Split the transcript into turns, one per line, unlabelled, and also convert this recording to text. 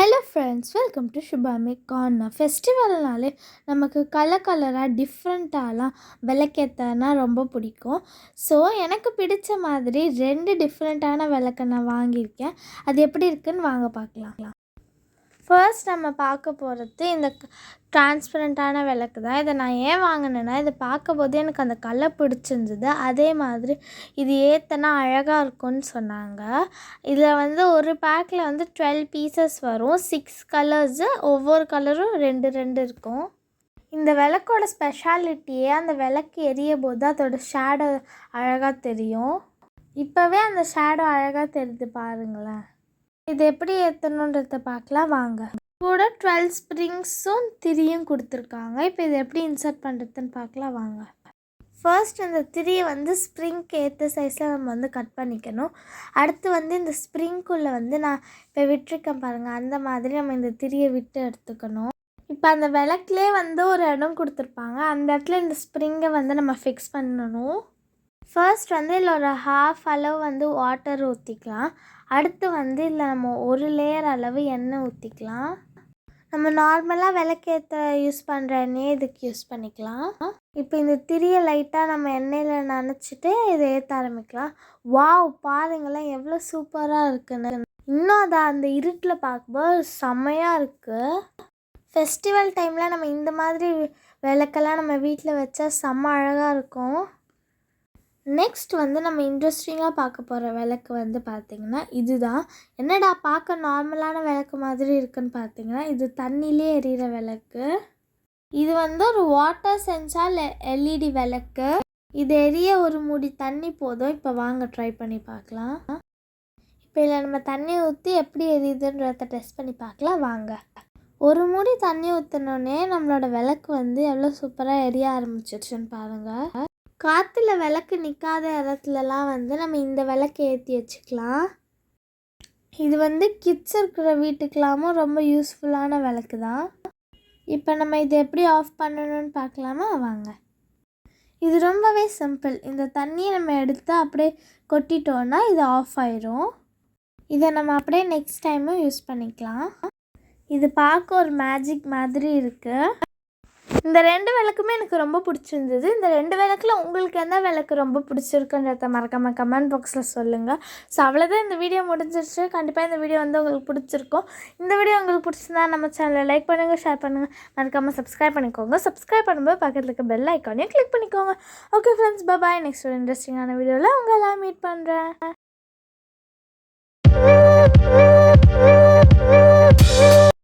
Hello friends, welcome to Shubhami corner. ஃபெஸ்டிவல்னாலே நமக்கு கலராக டிஃப்ரெண்ட்டாலாம் விளக்கேற்றனா ரொம்ப பிடிக்கும். ஸோ எனக்கு பிடிச்ச மாதிரி 2 டிஃப்ரெண்ட்டான விளக்க நான் வாங்கியிருக்கேன். அது எப்படி இருக்குதுன்னு வாங்க பார்க்கலாம். ஃபர்ஸ்ட் நம்ம பார்க்க போகிறது இந்த டிரான்ஸ்பரண்ட்டான விளக்கு தான். இதை நான் ஏன் வாங்கினேன்னா, இதை பார்க்கும்போது எனக்கு அந்த கலர் பிடிச்சிருந்தது. அதே மாதிரி இது ஏற்றினா அழகாக இருக்கும்னு சொன்னாங்க. இதில் ஒரு பேக்கில் 12 பீசஸ் வரும். 6 கலர்ஸு, ஒவ்வொரு கலரும் 2 இருக்கும். இந்த விளக்கோட ஸ்பெஷாலிட்டியே அந்த விளக்கு எரியும் போது அதோட ஷேடோ அழகாக தெரியும். இப்போவே அந்த ஷேடோ அழகாக தெரியுது பாருங்களேன். இது எப்படி ஏற்றணுன்றத பார்க்கலாம் வாங்க. கூட 12 ஸ்ப்ரிங்ஸும் திரியும் கொடுத்துருக்காங்க. இப்போ இது எப்படி இன்சர்ட் பண்ணுறதுன்னு பார்க்கலாம் வாங்க. ஃபர்ஸ்ட் இந்த திரியை ஸ்ப்ரிங்க்கு ஏற்ற சைஸில் நம்ம கட் பண்ணிக்கணும். அடுத்து இந்த ஸ்ப்ரிங்குள்ளே நான் இப்போ விட்டுருக்கேன் பாருங்கள், அந்த மாதிரி நம்ம இந்த திரியை விட்டு எடுத்துக்கணும். இப்போ அந்த விளக்குலேயே ஒரு இடம் கொடுத்துருப்பாங்க, அந்த இடத்துல இந்த ஸ்ப்ரிங்கை நம்ம ஃபிக்ஸ் பண்ணணும். ஃபர்ஸ்ட் இதில் ஒரு ஹாஃப் அளவு வாட்டர் ஊற்றிக்கலாம். அடுத்து இதில் நம்ம ஒரு லேயர் அளவு எண்ணெய் ஊற்றிக்கலாம். நம்ம நார்மலாக விளக்கேற்ற யூஸ் பண்ணுற எண்ணெயை இதுக்கு யூஸ் பண்ணிக்கலாம். இப்போ இந்த திரியை லைட்டாக நம்ம எண்ணெயில் நனைச்சிட்டு இதை ஏற்ற ஆரம்பிக்கலாம். வாவ், பாருங்களேன் எவ்வளோ சூப்பராக இருக்குன்னு. இன்னும் அதை அந்த இருட்டில் பார்க்கும்போது செம்மையாக இருக்குது. ஃபெஸ்டிவல் டைமில் நம்ம இந்த மாதிரி விளக்கெல்லாம் நம்ம வீட்டில் வச்சா செம்ம அழகாக இருக்கும். நெக்ஸ்ட் நம்ம இன்ட்ரெஸ்டிங்காக பார்க்க போகிற விளக்கு பார்த்திங்கன்னா இதுதான். என்னடா பார்க்க நார்மலான விளக்கு மாதிரி இருக்குன்னு பார்த்தீங்கன்னா, இது தண்ணியிலே எரியிற விளக்கு. இது ஒரு வாட்டர் சென்சார் எல்இடி விளக்கு. இது எரிய ஒரு மூடி தண்ணி போதும். இப்போ வாங்க ட்ரை பண்ணி பார்க்கலாம். இப்போ இதில் நம்ம தண்ணி ஊற்றி எப்படி எரியுதுன்றத டெஸ்ட் பண்ணி பார்க்கலாம் வாங்க. ஒரு மூடி தண்ணி ஊற்றினோடனே நம்மளோட விளக்கு எவ்வளோ சூப்பராக எரிய ஆரம்பிச்சிருச்சுன்னு பாருங்கள். காற்றுல விளக்கு நிற்காத இடத்துலலாம் நம்ம இந்த விளக்கு ஏற்றி வச்சுக்கலாம். இது கிட்ஸ் இருக்கிற வீட்டுக்கெல்லாமும் ரொம்ப யூஸ்ஃபுல்லான விளக்கு தான். இப்போ நம்ம இதை எப்படி ஆஃப் பண்ணணும்னு பார்க்கலாமா வாங்க. இது ரொம்பவே சிம்பிள். இந்த தண்ணியை நம்ம எடுத்து அப்படியே கொட்டிட்டோன்னா இது ஆஃப் ஆயிரும். இதை நம்ம அப்படியே நெக்ஸ்ட் டைமும் யூஸ் பண்ணிக்கலாம். இது பார்க்க ஒரு மேஜிக் மாதிரி இருக்குது. இந்த 2 விளக்குமே எனக்கு ரொம்ப பிடிச்சிருந்தது. இந்த 2 விளக்கில் உங்களுக்கு எந்த விளக்கு ரொம்ப பிடிச்சிருக்குன்றத மறக்காமல் கமெண்ட் பாக்ஸில் சொல்லுங்கள். ஸோ அவ்வளோதான், இந்த வீடியோ முடிஞ்சிருச்சு. கண்டிப்பாக இந்த வீடியோ உங்களுக்கு பிடிச்சிருக்கும். இந்த வீடியோ உங்களுக்கு பிடிச்சிருந்தா நம்ம சேனலை லைக் பண்ணுங்கள், ஷேர் பண்ணுங்கள், மறக்காமல் சப்ஸ்கிரைப் பண்ணிக்கோங்க. சப்ஸ்கிரைப் பண்ணும்போது பக்கத்தில் இருக்க பெல் ஐக்கானையும் கிளிக் பண்ணிக்கோங்க. ஓகே ஃப்ரெண்ட்ஸ், பாய். நெக்ஸ்ட் ஒரு இன்ட்ரெஸ்டிங்கான வீடியோவில் உங்களை மீட் பண்ணுறேன்.